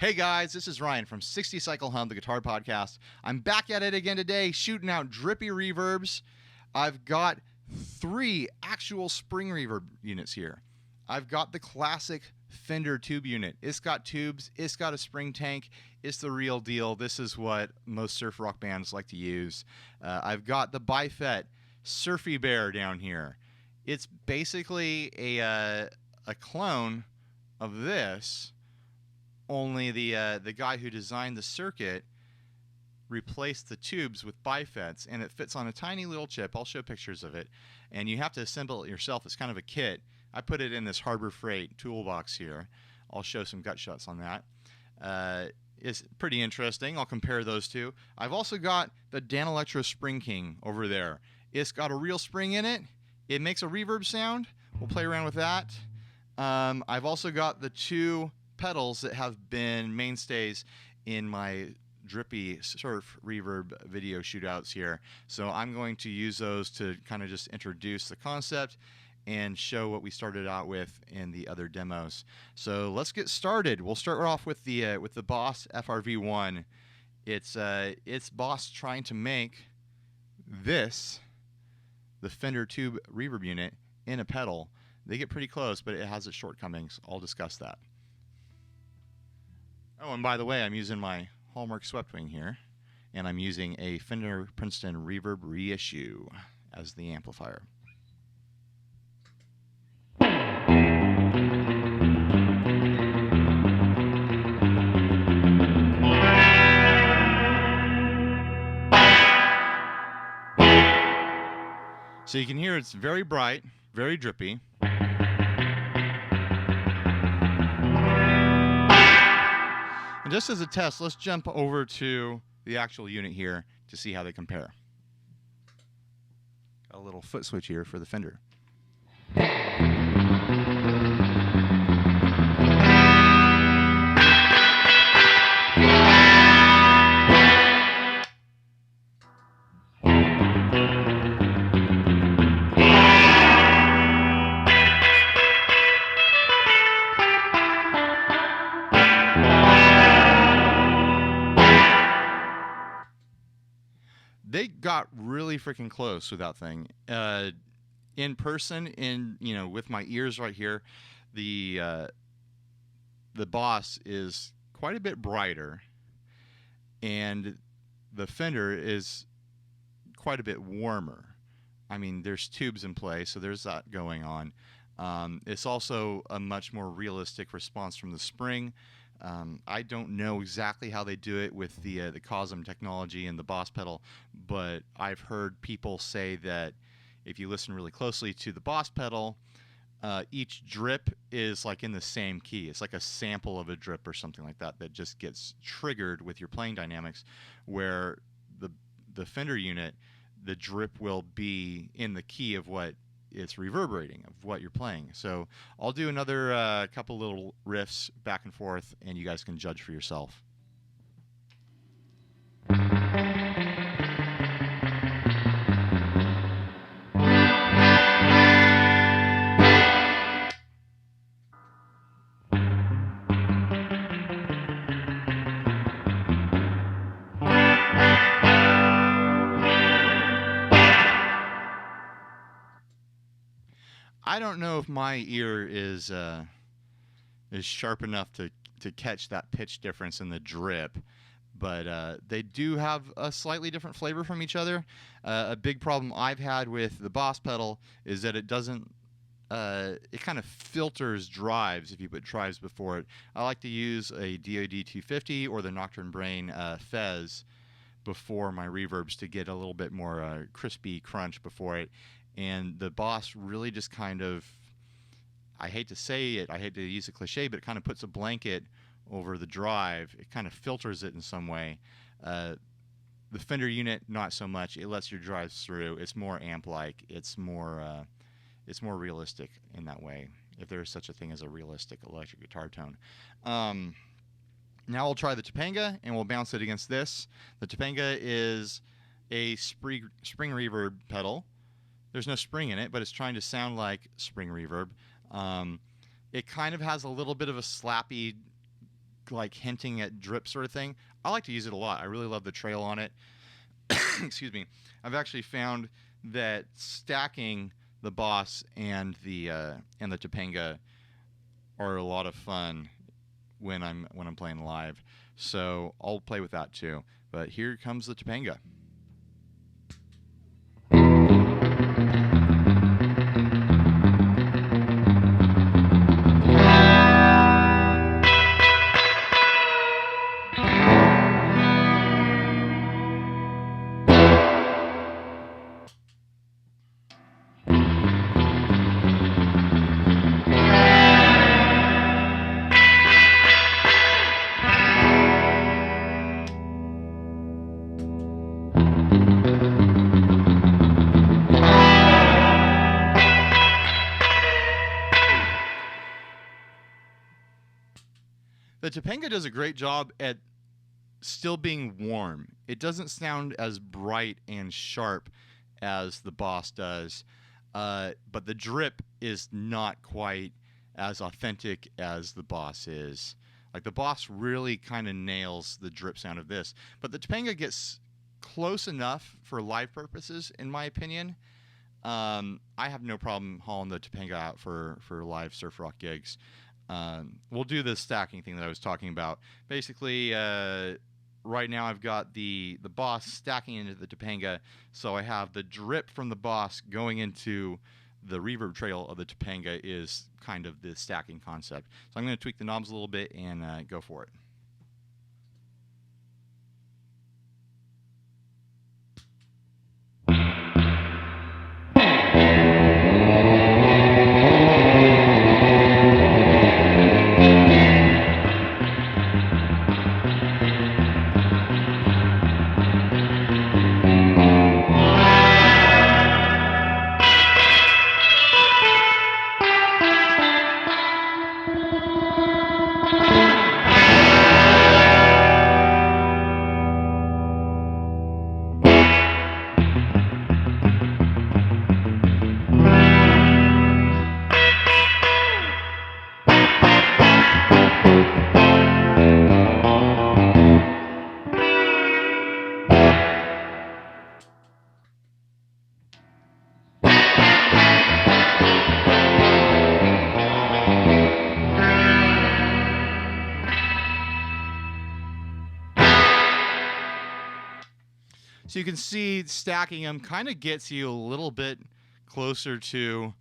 Hey guys, this is Ryan from 60 Cycle Hum, the guitar podcast. I'm back at it again today, shooting out Drippy reverbs. I've got 3 actual spring reverb units here. I've got the classic Fender tube unit. It's got tubes, it's got a spring tank, it's the real deal. This is what most surf rock bands like to use. I've got the Bifet Surfy Bear down here. It's basically a clone of this. Only the guy who designed the circuit replaced the tubes with bifets, and it fits on a tiny little chip. I'll show pictures of it, and you have to assemble it yourself. It's kind of a kit. I put it in this Harbor Freight toolbox here. I'll show some gut shots on that. It's pretty interesting. I'll compare those two. I've also got the Danelectro Spring King over there. It's got a real spring in it. It makes a reverb sound. We'll play around with that. I've also got the 2 pedals that have been mainstays in my Drippy surf reverb video shootouts here. So I'm going to use those to kind of just introduce the concept and show what we started out with in the other demos. So let's get started. We'll start off with the Boss FRV1. It's Boss trying to make this, the Fender tube reverb unit, in a pedal. They get pretty close, but it has its shortcomings. I'll discuss that. Oh, and by the way, I'm using my Hallmark Swept-Wing here, and I'm using a Fender Princeton Reverb Reissue as the amplifier. So you can hear it's very bright, very drippy. And just as a test, let's jump over to the actual unit here to see how they compare. Got a little foot switch here for the Fender. They got really freaking close with that thing. In person, with my ears right here, the Boss is quite a bit brighter, and the Fender is quite a bit warmer. I mean, there's tubes in play, so there's that going on. It's also a much more realistic response from the spring. I don't know exactly how they do it with the Cosm technology and the Boss pedal, but I've heard people say that if you listen really closely to the Boss pedal, each drip is like in the same key. It's like a sample of a drip or something like that that just gets triggered with your playing dynamics, where the Fender unit, the drip will be in the key of what it's reverberating, of what you're playing. So I'll do another couple little riffs back and forth, and you guys can judge for yourself. I don't know if my ear is sharp enough to catch that pitch difference in the drip, but they do have a slightly different flavor from each other. A big problem I've had with the Boss pedal is that it doesn't, it kind of filters drives if you put drives before it. I like to use a DoD 250 or the Nocturne Brain Fez before my reverbs to get a little bit more crispy crunch before it. And the Boss really just kind of, I hate to say it, I hate to use a cliche, but it kind of puts a blanket over the drive. It kind of filters it in some way. The Fender unit, not so much. It lets your drives through. It's more amp-like. It's more realistic in that way, if there is such a thing as a realistic electric guitar tone. Now we'll try the Topanga, and we'll bounce it against this. The Topanga is a spring reverb pedal. There's no spring in it, but it's trying to sound like spring reverb. It kind of has a little bit of a slappy like hinting at drip sort of thing. I like to use it a lot. I really love the trail on it. Excuse me. I've actually found that stacking the Boss and the Topanga are a lot of fun when I'm playing live. So I'll play with that too. But here comes the Topanga. The Topanga does a great job at still being warm. It doesn't sound as bright and sharp as the Boss does, but the drip is not quite as authentic as the Boss is. Like the Boss really kind of nails the drip sound of this, but the Topanga gets close enough for live purposes, in my opinion. I have no problem hauling the Topanga out for live surf rock gigs. We'll do the stacking thing that I was talking about. Basically, right now I've got the Boss stacking into the Topanga, so I have the drip from the Boss going into the reverb trail of the Topanga is kind of the stacking concept. So I'm going to tweak the knobs a little bit and go for it. So you can see stacking them kind of gets you a little bit closer to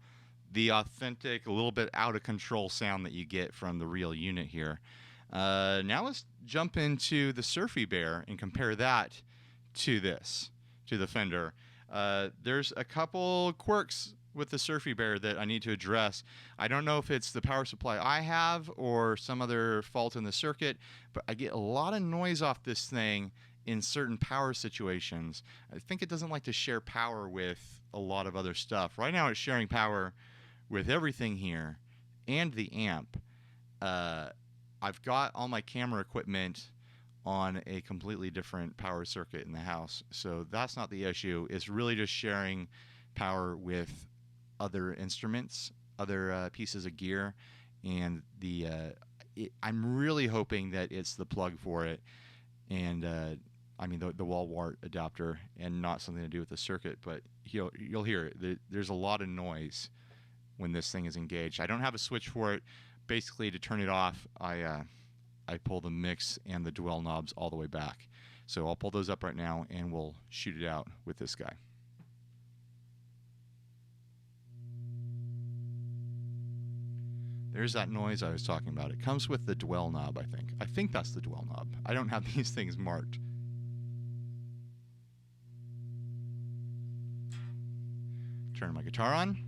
the authentic, a little bit out of control sound that you get from the real unit here. Now let's jump into the Surfy Bear and compare that to this, to the Fender. There's a couple quirks with the Surfy Bear that I need to address. I don't know if it's the power supply I have or some other fault in the circuit, but I get a lot of noise off this thing in certain power situations. I think it doesn't like to share power with a lot of other stuff. Right now it's sharing power with everything here and the amp. I've got all my camera equipment on a completely different power circuit in the house, so that's not the issue. It's really just sharing power with other instruments, other pieces of gear, and I'm really hoping that it's the plug for it, and I mean the wall wart adapter, and not something to do with the circuit. But you'll hear it. There's a lot of noise when this thing is engaged. I don't have a switch for it. Basically, to turn it off, I pull the mix and the dwell knobs all the way back. So I'll pull those up right now, and we'll shoot it out with this guy. There's that noise I was talking about. It comes with the dwell knob, I think. I think that's the dwell knob. I don't have these things marked. Turn my guitar on.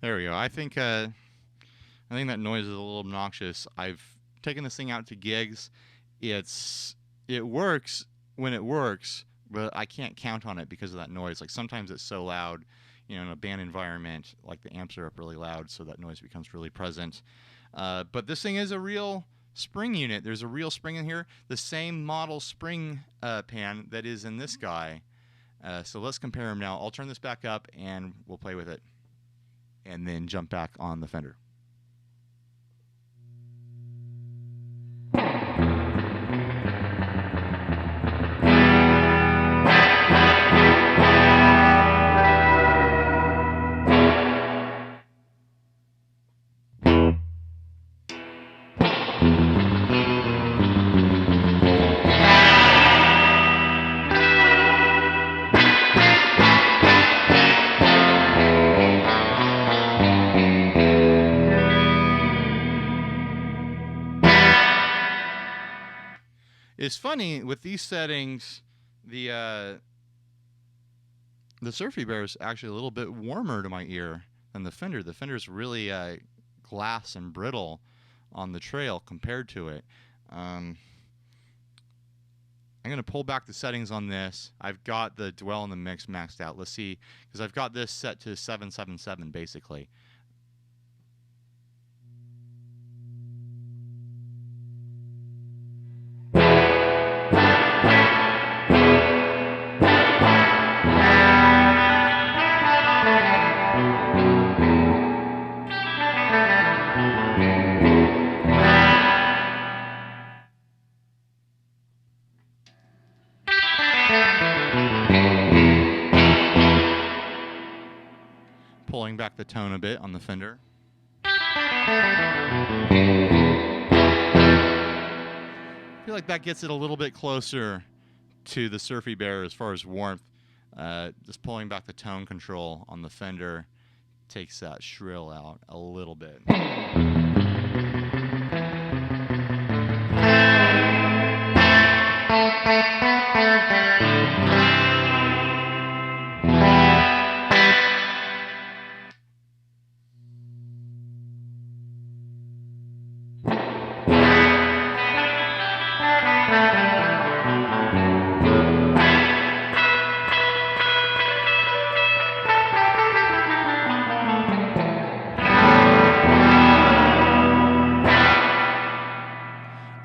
There we go. I think that noise is a little obnoxious. I've taken this thing out to gigs. It works when it works, but I can't count on it because of that noise. Like sometimes it's so loud, you know, in a band environment, like the amps are up really loud, so that noise becomes really present. But this thing is a real spring unit. There's a real spring in here, the same model spring pan that is in this guy. So let's compare them now. I'll turn this back up and we'll play with it, and then jump back on the Fender. It's funny with these settings, the Surfy Bear is actually a little bit warmer to my ear than the Fender. The Fender's really glass and brittle on the trail compared to it. I'm going to pull back the settings on this. I've got the dwell and the mix maxed out. Let's see, because I've got this set to 777 basically. Pulling back the tone a bit on the Fender. I feel like that gets it a little bit closer to the Surfy Bear as far as warmth. Just pulling back the tone control on the Fender takes that shrill out a little bit.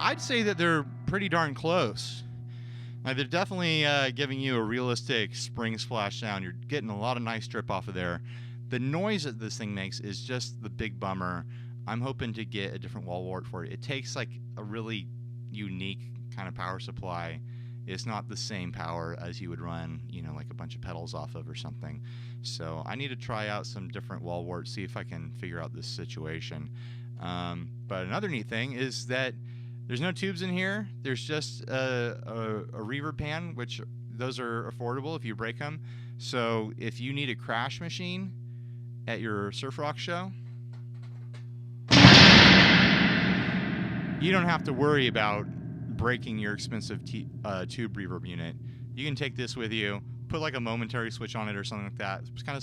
I'd say that they're pretty darn close. They're definitely giving you a realistic spring splash sound. You're getting a lot of nice drip off of there. The noise that this thing makes is just the big bummer. I'm hoping to get a different wall wart for it. It takes like a really unique kind of power supply. It's not the same power as you would run, you know, like a bunch of pedals off of or something. So I need to try out some different wall warts, see if I can figure out this situation. But another neat thing is that there's no tubes in here. There's just a reverb pan, which those are affordable if you break them. So if you need a crash machine at your surf rock show, you don't have to worry about breaking your expensive tube reverb unit. You can take this with you, put like a momentary switch on it or something like that. Some kind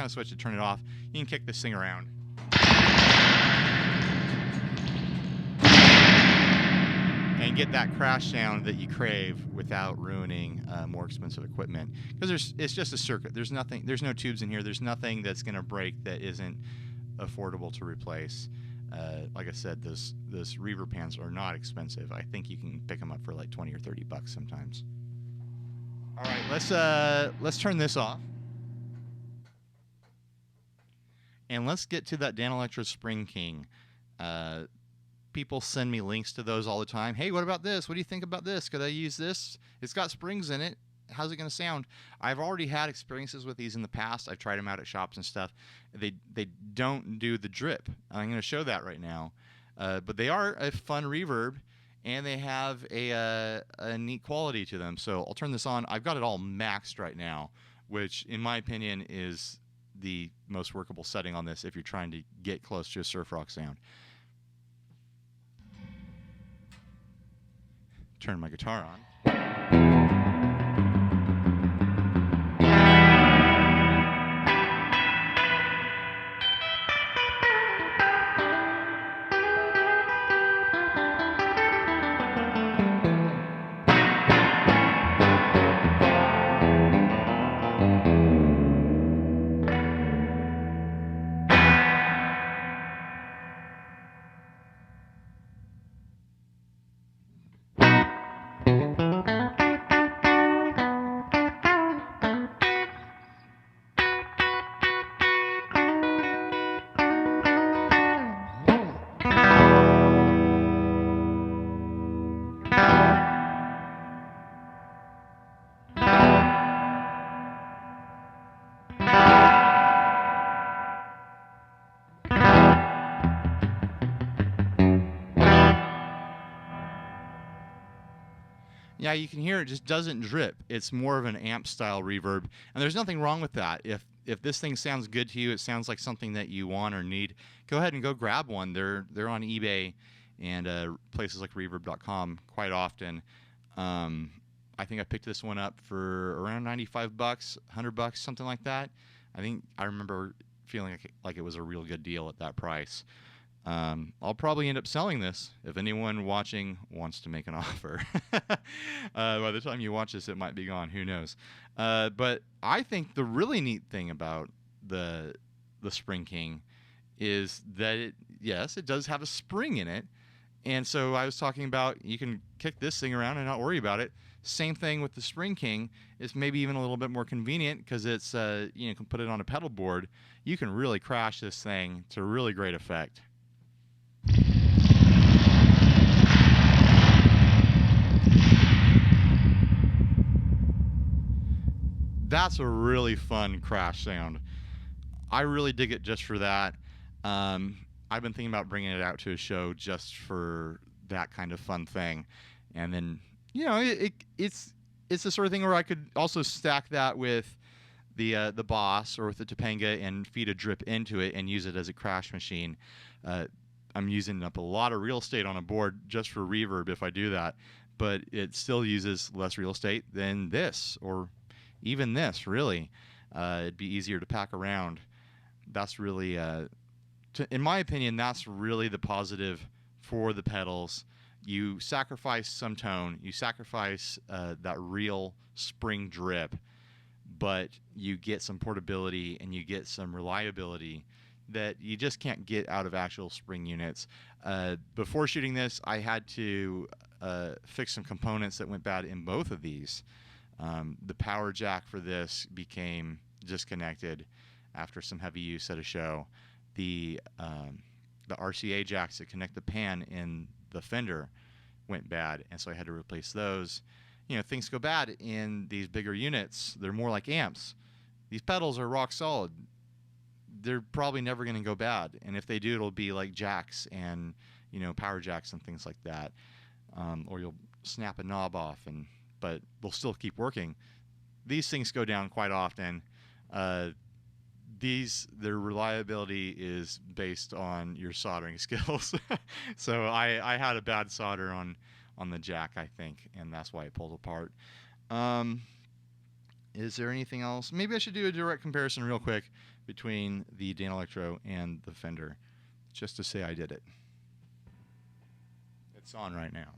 of switch to turn it off. You can kick this thing around. And get that crash sound that you crave without ruining more expensive equipment. Because it's just a circuit. There's no tubes in here. There's nothing that's going to break that isn't affordable to replace. Like I said, those reverb pans are not expensive. I think you can pick them up for like 20 or 30 bucks sometimes. All right, let's turn this off. And let's get to that Danelectro Spring King. People send me links to those all the time. Hey, what about this? What do you think about this? Could I use this? It's got springs in it. How's it going to sound? I've already had experiences with these in the past. I've tried them out at shops and stuff. They don't do the drip. I'm going to show that right now. But they are a fun reverb, and they have a neat quality to them. So I'll turn this on. I've got it all maxed right now, which in my opinion is the most workable setting on this if you're trying to get close to a surf rock sound. Turn my guitar on. Yeah, you can hear it just doesn't drip. It's more of an amp style reverb, and there's nothing wrong with that. If this thing sounds good to you, it sounds like something that you want or need, go ahead and go grab one. They're on eBay and places like reverb.com quite often. I think I picked this one up for around 95 bucks, 100 bucks, something like that. I think I remember feeling like it was a real good deal at that price. I'll probably end up selling this if anyone watching wants to make an offer. By the time you watch this, it might be gone. Who knows? But I think the really neat thing about the Spring King is that it does have a spring in it. And so I was talking about you can kick this thing around and not worry about it. Same thing with the Spring King. It's maybe even a little bit more convenient because it's you can put it on a pedal board. You can really crash this thing to really great effect. That's a really fun crash sound. I really dig it just for that. I've been thinking about bringing it out to a show just for that kind of fun thing. And then, it's the sort of thing where I could also stack that with the Boss or with the Topanga and feed a drip into it and use it as a crash machine. I'm using up a lot of real estate on a board just for reverb if I do that, but it still uses less real estate than this or even this, really. It'd be easier to pack around. That's really, in my opinion, that's really the positive for the pedals. You sacrifice some tone, you sacrifice that real spring drip, but you get some portability and you get some reliability that you just can't get out of actual spring units. Before shooting this, I had to fix some components that went bad in both of these. The power jack for this became disconnected after some heavy use at a show. The RCA jacks that connect the pan in the Fender went bad, and so I had to replace those. Things go bad in these bigger units. They're more like amps. These pedals are rock solid. They're probably never going to go bad, and if they do, it'll be like jacks and power jacks and things like that, or you'll snap a knob off, but they'll still keep working. These things go down quite often. Their reliability is based on your soldering skills. So I had a bad solder on the jack, I think, and that's why it pulled apart. Is there anything else? Maybe I should do a direct comparison real quick between the Danelectro and the Fender, just to say I did it. It's on right now.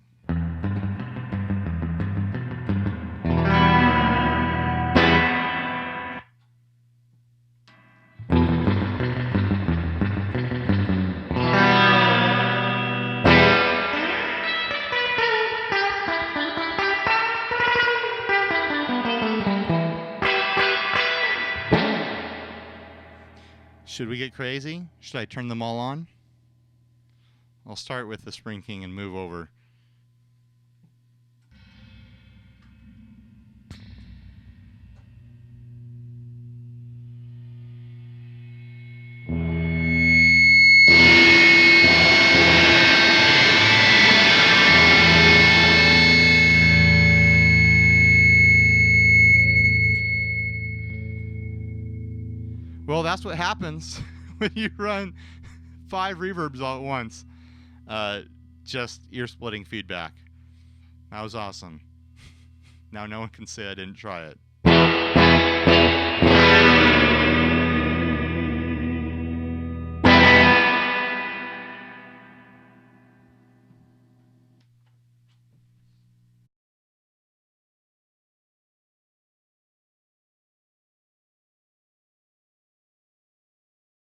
Should we get crazy? Should I turn them all on? I'll start with the Spring King and move over. Well, that's what happens when you run 5 reverbs all at once. Just ear-splitting feedback. That was awesome. Now no one can say I didn't try it.